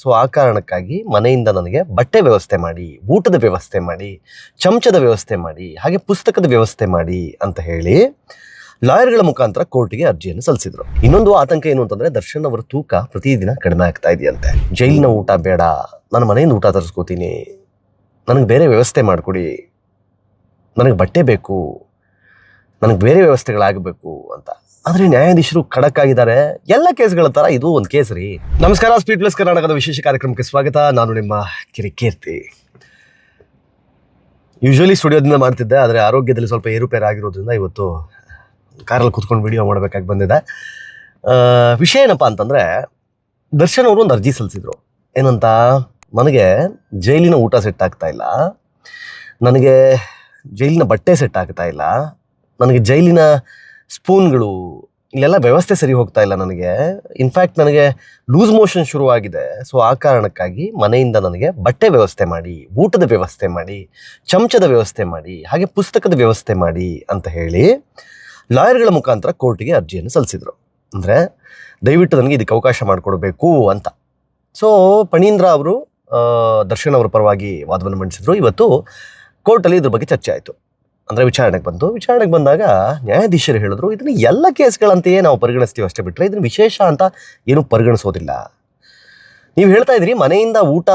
So ಆ ಕಾರಣಕ್ಕಾಗಿ ಮನೆಯಿಂದ ನನಗೆ ಬಟ್ಟೆ ವ್ಯವಸ್ಥೆ ಮಾಡಿ, ಊಟದ ವ್ಯವಸ್ಥೆ ಮಾಡಿ, ಚಮಚದ ವ್ಯವಸ್ಥೆ ಮಾಡಿ, ಹಾಗೆ ಪುಸ್ತಕದ ವ್ಯವಸ್ಥೆ ಮಾಡಿ ಅಂತ ಹೇಳಿ ಲಾಯರ್ಗಳ ಮುಖಾಂತರ ಕೋರ್ಟಿಗೆ ಅರ್ಜಿಯನ್ನು ಸಲ್ಲಿಸಿದ್ರು. ಇನ್ನೊಂದು ಆತಂಕ ಏನು ಅಂತಂದ್ರೆ, ದರ್ಶನ್ ಅವರ ತೂಕ ಪ್ರತಿದಿನ ಕಡಿಮೆ ಆಗ್ತಾ ಇದೆಯಂತೆ. ಜೈಲಿನ ಊಟ ಬೇಡ, ನಾನು ಮನೆಯಿಂದ ಊಟ ತರಿಸ್ಕೋತೀನಿ, ನನಗೆ ಬೇರೆ ವ್ಯವಸ್ಥೆ ಮಾಡಿಕೊಡಿ, ನನಗೆ ಬಟ್ಟೆ ಬೇಕು, ನನಗೆ ಬೇರೆ ವ್ಯವಸ್ಥೆಗಳಾಗಬೇಕು ಅಂತ. ಆದರೆ ನ್ಯಾಯಾಧೀಶರು ಖಡಕ್ ಆಗಿದ್ದಾರೆ. ಎಲ್ಲ ಕೇಸ್ಗಳ ಥರ ಇದು ಒಂದು ಕೇಸ್ ರೀ. ನಮಸ್ಕಾರ, ಸ್ಪೀಡ್ ಪ್ಲಸ್ ಕರ್ನಾಟಕದ ವಿಶೇಷ ಕಾರ್ಯಕ್ರಮಕ್ಕೆ ಸ್ವಾಗತ. ನಾನು ನಿಮ್ಮ ಕಿರಿಕೀರ್ತಿ. ಯೂಶ್ವಲಿ ಸ್ಟುಡಿಯೋದಿಂದ ಮಾಡ್ತಿದ್ದೆ, ಆದರೆ ಆರೋಗ್ಯದಲ್ಲಿ ಸ್ವಲ್ಪ ಏರುಪೇರು ಆಗಿರೋದ್ರಿಂದ ಇವತ್ತು ಕಾರಲ್ಲಿ ಕೂತ್ಕೊಂಡು ವಿಡಿಯೋ ಮಾಡಬೇಕಾಗಿ ಬಂದಿದೆ. ವಿಷಯ ಏನಪ್ಪ ಅಂತಂದರೆ, ದರ್ಶನ್ ಅವರು ಒಂದು ಅರ್ಜಿ ಸಲ್ಲಿಸಿದ್ರು. ಏನಂತ, ನನಗೆ ಜೈಲಿನ ಊಟ ಸೆಟ್ ಆಗ್ತಾ ಇಲ್ಲ, ನನಗೆ ಜೈಲಿನ ಬಟ್ಟೆ ಸೆಟ್ ಆಗ್ತಾ ಇಲ್ಲ, ನನಗೆ ಜೈಲಿನ ಸ್ಪೂನ್ಗಳು ಇಲ್ಲೆಲ್ಲ ವ್ಯವಸ್ಥೆ ಸರಿ ಹೋಗ್ತಾ ಇಲ್ಲ, ನನಗೆ ಇನ್ಫ್ಯಾಕ್ಟ್ ನನಗೆ ಲೂಸ್ ಮೋಷನ್ ಶುರುವಾಗಿದೆ. ಸೊ ಆ ಕಾರಣಕ್ಕಾಗಿ ಮನೆಯಿಂದ ನನಗೆ ಬಟ್ಟೆ ವ್ಯವಸ್ಥೆ ಮಾಡಿ, ಊಟದ ವ್ಯವಸ್ಥೆ ಮಾಡಿ, ಚಮಚದ ವ್ಯವಸ್ಥೆ ಮಾಡಿ, ಹಾಗೆ ಪುಸ್ತಕದ ವ್ಯವಸ್ಥೆ ಮಾಡಿ ಅಂತ ಹೇಳಿ ಲಾಯರ್ಗಳ ಮುಖಾಂತರ ಕೋರ್ಟಿಗೆ ಅರ್ಜಿಯನ್ನು ಸಲ್ಲಿಸಿದರು. ಅಂದರೆ ದಯವಿಟ್ಟು ನನಗೆ ಇದಕ್ಕೆ ಅವಕಾಶ ಮಾಡಿಕೊಡ್ಬೇಕು ಅಂತ. ಸೊ ಫಣೀಂದ್ರ ಅವರು ದರ್ಶನ್ ಅವರ ಪರವಾಗಿ ವಾದವನ್ನು ಮಂಡಿಸಿದ್ರು. ಇವತ್ತು ಕೋರ್ಟಲ್ಲಿ ಇದ್ರ ಬಗ್ಗೆ ಚರ್ಚೆ ಆಯಿತು. ಅಂದರೆ ವಿಚಾರಣೆಗೆ ಬಂದಾಗ ನ್ಯಾಯಾಧೀಶರು ಹೇಳಿದ್ರು, ಇದನ್ನು ಎಲ್ಲ ಕೇಸ್ಗಳಂತೆಯೇ ನಾವು ಪರಿಗಣಿಸ್ತೀವಿ ಅಷ್ಟೇ, ಬಿಟ್ಟರೆ ಇದನ್ನು ವಿಶೇಷ ಅಂತ ಏನೂ ಪರಿಗಣಿಸೋದಿಲ್ಲ. ನೀವು ಹೇಳ್ತಾ ಇದ್ರಿ ಮನೆಯಿಂದ ಊಟ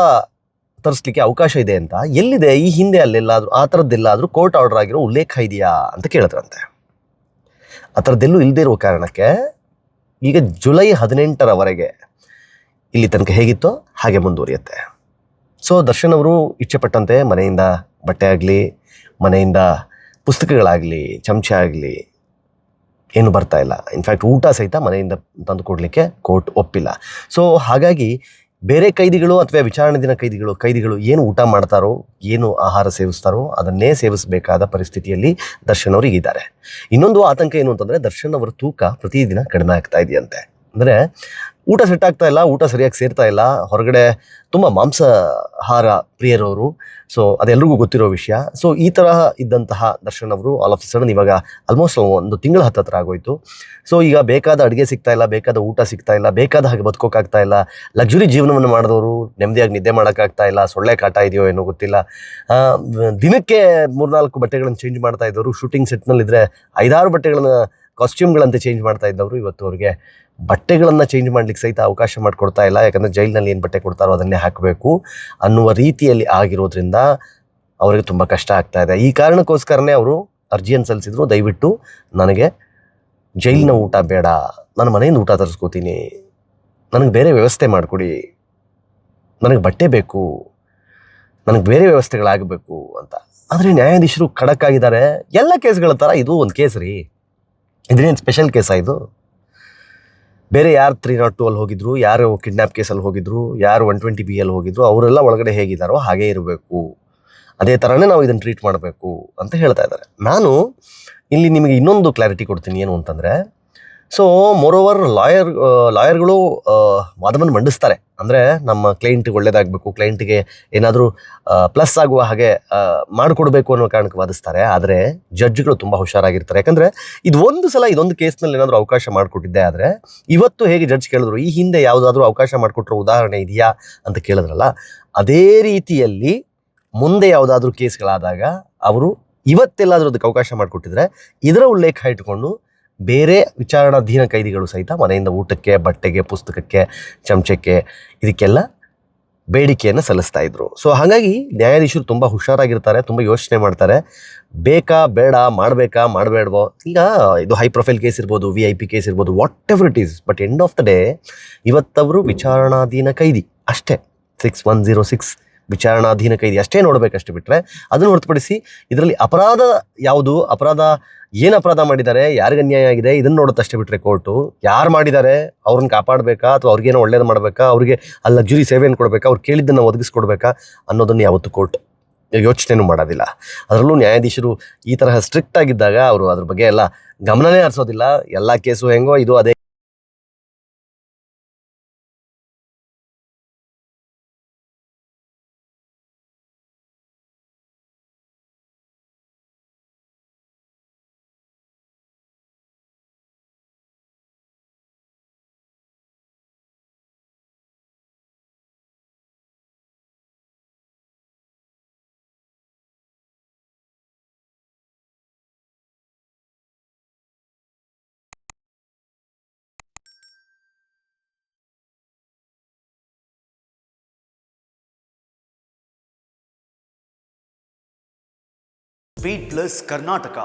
ತರಿಸ್ಲಿಕ್ಕೆ ಅವಕಾಶ ಇದೆ ಅಂತ, ಎಲ್ಲಿದೆ ಈ ಹಿಂದೆ ಅಲ್ಲೆಲ್ಲಾದರೂ ಆ ಥರದ್ದೆಲ್ಲಾದರೂ ಕೋರ್ಟ್ ಆರ್ಡರ್ ಆಗಿರೋ ಉಲ್ಲೇಖ ಇದೆಯಾ ಅಂತ ಕೇಳಿದ್ರಂತೆ. ಆ ಥರದ್ದೆಲ್ಲೂ ಇಲ್ಲದೇ ಇರೋ ಕಾರಣಕ್ಕೆ ಈಗ ಜುಲೈ 18ರವರೆಗೆ ಇಲ್ಲಿ ತನಕ ಹೇಗಿತ್ತೋ ಹಾಗೆ ಮುಂದುವರಿಯುತ್ತೆ. ಸೊ ದರ್ಶನ್ ಅವರು ಇಚ್ಛೆಪಟ್ಟಂತೆ ಮನೆಯಿಂದ ಬಟ್ಟೆ ಆಗಲಿ, ಮನೆಯಿಂದ ಪುಸ್ತಕಗಳಾಗಲಿ, ಚಮಚ ಆಗಲಿ ಏನು ಬರ್ತಾ ಇಲ್ಲ. ಇನ್ಫ್ಯಾಕ್ಟ್ ಊಟ ಸಹಿತ ಮನೆಯಿಂದ ತಂದು ಕೊಡಲಿಕ್ಕೆ ಕೋರ್ಟ್ ಒಪ್ಪಿಲ್ಲ. ಸೊ ಹಾಗಾಗಿ ಬೇರೆ ಕೈದಿಗಳು ಅಥವಾ ವಿಚಾರಣೆ ದಿನ ಕೈದಿಗಳು ಏನು ಊಟ ಮಾಡ್ತಾರೋ, ಏನು ಆಹಾರ ಸೇವಿಸ್ತಾರೋ ಅದನ್ನೇ ಸೇವಿಸಬೇಕಾದ ಪರಿಸ್ಥಿತಿಯಲ್ಲಿ ದರ್ಶನ್ ಅವರು ಈಗಿದ್ದಾರೆ. ಇನ್ನೊಂದು ಆತಂಕ ಏನು ಅಂತಂದರೆ, ದರ್ಶನ್ ಅವರ ತೂಕ ಪ್ರತಿದಿನ ಕಡಿಮೆ ಆಗ್ತಾ ಇದೆಯಂತೆ. ಅಂದರೆ ಊಟ ಸೆಟ್ ಆಗ್ತಾ ಇಲ್ಲ, ಊಟ ಸರಿಯಾಗಿ ಸೇರ್ತಾ ಇಲ್ಲ. ಹೊರಗಡೆ ತುಂಬ ಮಾಂಸಾಹಾರ ಪ್ರಿಯರವರು, ಸೊ ಅದೆಲ್ಲರಿಗೂ ಗೊತ್ತಿರೋ ವಿಷಯ. ಸೊ ಈ ತರಹ ಇದ್ದಂತಹ ದರ್ಶನ್ ಅವರು ಆಲ್ ಆಫ್ ಸಡನ್ ಇವಾಗ ಆಲ್ಮೋಸ್ಟ್ ಒಂದು ತಿಂಗಳ ಹತ್ತಿರ ಆಗೋಯ್ತು. ಸೊ ಈಗ ಬೇಕಾದ ಅಡುಗೆ ಸಿಗ್ತಾ ಇಲ್ಲ, ಬೇಕಾದ ಊಟ ಸಿಗ್ತಾ ಇಲ್ಲ, ಬೇಕಾದ ಹಾಗೆ ಬದುಕೋಕ್ಕಾಗ್ತಾ ಇಲ್ಲ. ಲಕ್ಸುರಿ ಜೀವನವನ್ನು ಮಾಡಿದವರು ನೆಮ್ಮದಿಯಾಗಿ ನಿದ್ದೆ ಮಾಡೋಕ್ಕಾಗ್ತಾ ಇಲ್ಲ. ಸೊಳ್ಳೆ ಕಾಟ ಇದೆಯೋ ಏನೋ ಗೊತ್ತಿಲ್ಲ. ದಿನಕ್ಕೆ 3-4 ಬಟ್ಟೆಗಳನ್ನು ಚೇಂಜ್ ಮಾಡ್ತಾ ಇದ್ದವರು, ಶೂಟಿಂಗ್ ಸೆಟ್ನಲ್ಲಿದ್ದರೆ 5-6 ಬಟ್ಟೆಗಳನ್ನು ಕಾಸ್ಟ್ಯೂಮ್ಗಳಂತೆ ಚೇಂಜ್ ಮಾಡ್ತಾ ಇದ್ದವರು ಇವತ್ತು ಅವ್ರಿಗೆ ಬಟ್ಟೆಗಳನ್ನು ಚೇಂಜ್ ಮಾಡ್ಲಿಕ್ಕೆ ಸಹಿತ ಅವಕಾಶ ಮಾಡಿಕೊಡ್ತಾ ಇಲ್ಲ. ಯಾಕಂದರೆ ಜೈಲಿನಲ್ಲಿ ಏನು ಬಟ್ಟೆ ಕೊಡ್ತಾರೋ ಅದನ್ನೇ ಹಾಕಬೇಕು ಅನ್ನುವ ರೀತಿಯಲ್ಲಿ ಆಗಿರೋದ್ರಿಂದ ಅವರಿಗೆ ತುಂಬ ಕಷ್ಟ ಆಗ್ತಾ ಇದೆ. ಈ ಕಾರಣಕ್ಕೋಸ್ಕರನೇ ಅವರು ಅರ್ಜಿಯನ್ನು ಸಲ್ಲಿಸಿದ್ರು, ದಯವಿಟ್ಟು ನನಗೆ ಜೈಲಿನ ಊಟ ಬೇಡ, ನಾನು ಮನೆಯಿಂದ ಊಟ ತರಿಸ್ಕೋತೀನಿ, ನನಗೆ ಬೇರೆ ವ್ಯವಸ್ಥೆ ಮಾಡಿಕೊಡಿ, ನನಗೆ ಬಟ್ಟೆ ಬೇಕು, ನನಗೆ ಬೇರೆ ವ್ಯವಸ್ಥೆಗಳಾಗಬೇಕು ಅಂತ. ಆದರೆ ನ್ಯಾಯಾಧೀಶರು ಖಡಕ್ ಆಗಿದ್ದಾರೆ. ಎಲ್ಲ ಕೇಸ್ಗಳ ಥರ ಇದು ಒಂದು ಕೇಸ್ ರೀ. ಇದೇನು ಸ್ಪೆಷಲ್ ಕೇಸಾ ಇದು? ಬೇರೆ ಯಾರು 302 ಅಲ್ಲಿ ಹೋಗಿದ್ರು, ಯಾರು ಕಿಡ್ನ್ಯಾಪ್ ಕೇಸಲ್ಲಿ ಹೋಗಿದ್ರು, ಯಾರು 120B ಅಲ್ಲಿ ಹೋಗಿದ್ರು, ಅವರೆಲ್ಲ ಒಳಗಡೆ ಹೇಗಿದ್ದಾರೋ ಹಾಗೇ ಇರಬೇಕು, ಅದೇ ಥರನೇ ನಾವು ಇದನ್ನು ಟ್ರೀಟ್ ಮಾಡಬೇಕು ಅಂತ ಹೇಳ್ತಾ ಇದ್ದಾರೆ. ನಾನು ಇಲ್ಲಿ ನಿಮಗೆ ಇನ್ನೊಂದು ಕ್ಲಾರಿಟಿ ಕೊಡ್ತೀನಿ. ಏನು ಅಂತಂದರೆ, ಸೊ ಮೋರೋವರ್ ಲಾಯರ್ಗಳು ವಾದವನ್ನು ಮಂಡಿಸ್ತಾರೆ. ಅಂದರೆ ನಮ್ಮ ಕ್ಲೈಂಟಿಗೆ ಒಳ್ಳೇದಾಗಬೇಕು, ಕ್ಲೈಂಟಿಗೆ ಏನಾದರೂ ಪ್ಲಸ್ ಆಗುವ ಹಾಗೆ ಮಾಡಿಕೊಡ್ಬೇಕು ಅನ್ನೋ ಕಾರಣಕ್ಕೆ ವಾದಿಸ್ತಾರೆ. ಆದರೆ ಜಡ್ಜ್ಗಳು ತುಂಬ ಹುಷಾರಾಗಿರ್ತಾರೆ. ಯಾಕಂದರೆ ಇದೊಂದು ಕೇಸ್ನಲ್ಲಿ ಏನಾದರೂ ಅವಕಾಶ ಮಾಡಿಕೊಟ್ಟಿದ್ದೆ ಆದರೆ, ಇವತ್ತು ಹೇಗೆ ಜಡ್ಜ್ ಕೇಳಿದ್ರು, ಈ ಹಿಂದೆ ಯಾವುದಾದ್ರೂ ಅವಕಾಶ ಮಾಡಿಕೊಟ್ರೋ ಉದಾಹರಣೆ ಇದೆಯಾ ಅಂತ ಕೇಳಿದ್ರಲ್ಲ, ಅದೇ ರೀತಿಯಲ್ಲಿ ಮುಂದೆ ಯಾವುದಾದ್ರೂ ಕೇಸ್ಗಳಾದಾಗ ಅವರು ಇವತ್ತೆಲ್ಲಾದರೂ ಅದಕ್ಕೆ ಅವಕಾಶ ಮಾಡಿಕೊಟ್ಟಿದ್ರೆ ಇದರ ಉಲ್ಲೇಖ ಇಟ್ಕೊಂಡು ಬೇರೆ ವಿಚಾರಣಾಧೀನ ಕೈದಿಗಳು ಸಹಿತ ಮನೆಯಿಂದ ಊಟಕ್ಕೆ, ಬಟ್ಟೆಗೆ, ಪುಸ್ತಕಕ್ಕೆ, ಚಮಚಕ್ಕೆ ಇದಕ್ಕೆಲ್ಲ ಬೇಡಿಕೆಯನ್ನು ಸಲ್ಲಿಸ್ತಾ ಇದ್ರು. ಸೊ ಹಾಗಾಗಿ ನ್ಯಾಯಾಧೀಶರು ತುಂಬ ಹುಷಾರಾಗಿರ್ತಾರೆ, ತುಂಬ ಯೋಚನೆ ಮಾಡ್ತಾರೆ. ಬೇಕಾ ಬೇಡ, ಮಾಡಬೇಕಾ ಮಾಡಬೇಡವೋ. ಈಗ ಇದು ಹೈ ಪ್ರೊಫೈಲ್ ಕೇಸ್ ಇರ್ಬೋದು, VIP ಕೇಸ್ ಇರ್ಬೋದು, whatever it is, but end of the day ಇವತ್ತವರು ವಿಚಾರಣಾಧೀನ ಕೈದಿ ಅಷ್ಟೇ. 6106 ವಿಚಾರಣಾಧೀನ ಕೈದಿ ಅಷ್ಟೇ ನೋಡಬೇಕಷ್ಟೇ, ಬಿಟ್ಟರೆ ಅದನ್ನು ಹೊರತುಪಡಿಸಿ ಇದರಲ್ಲಿ ಅಪರಾಧ ಯಾವುದು, ಏನು ಅಪರಾಧ ಮಾಡಿದ್ದಾರೆ, ಯಾರಿಗೆ ಅನ್ಯಾಯ ಆಗಿದೆ ಇದನ್ನು ನೋಡುತ್ತಷ್ಟೇ, ಬಿಟ್ಟರೆ ಕೋರ್ಟು ಯಾರು ಮಾಡಿದ್ದಾರೆ ಅವ್ರನ್ನ ಕಾಪಾಡಬೇಕಾ ಅಥವಾ ಅವ್ರಿಗೇನೋ ಒಳ್ಳೇದು ಮಾಡಬೇಕಾ, ಅವ್ರಿಗೆ ಅಲ್ಲಿ ಲಕ್ಸುರಿ ಸೇವೆಯನ್ನು ಕೊಡಬೇಕಾ, ಅವ್ರು ಕೇಳಿದ್ದನ್ನು ಒದಗಿಸ್ಕೊಡ್ಬೇಕಾ ಅನ್ನೋದನ್ನು ಯಾವತ್ತೂ ಕೋರ್ಟ್ ಯೋಚನೆಯೂ ಮಾಡೋದಿಲ್ಲ. ಅದರಲ್ಲೂ ನ್ಯಾಯಾಧೀಶರು ಈ ತರಹ ಸ್ಟ್ರಿಕ್ಟ್ ಆಗಿದ್ದಾಗ ಅವರು ಅದ್ರ ಬಗ್ಗೆ ಎಲ್ಲ ಗಮನನೇ ಹರಿಸೋದಿಲ್ಲ. ಎಲ್ಲ ಕೇಸು ಹೆಂಗೋ ಇದು ಅದೇ ಸ್ಪೀಡ್ ಪ್ಲಸ್ ಕರ್ನಾಟಕ.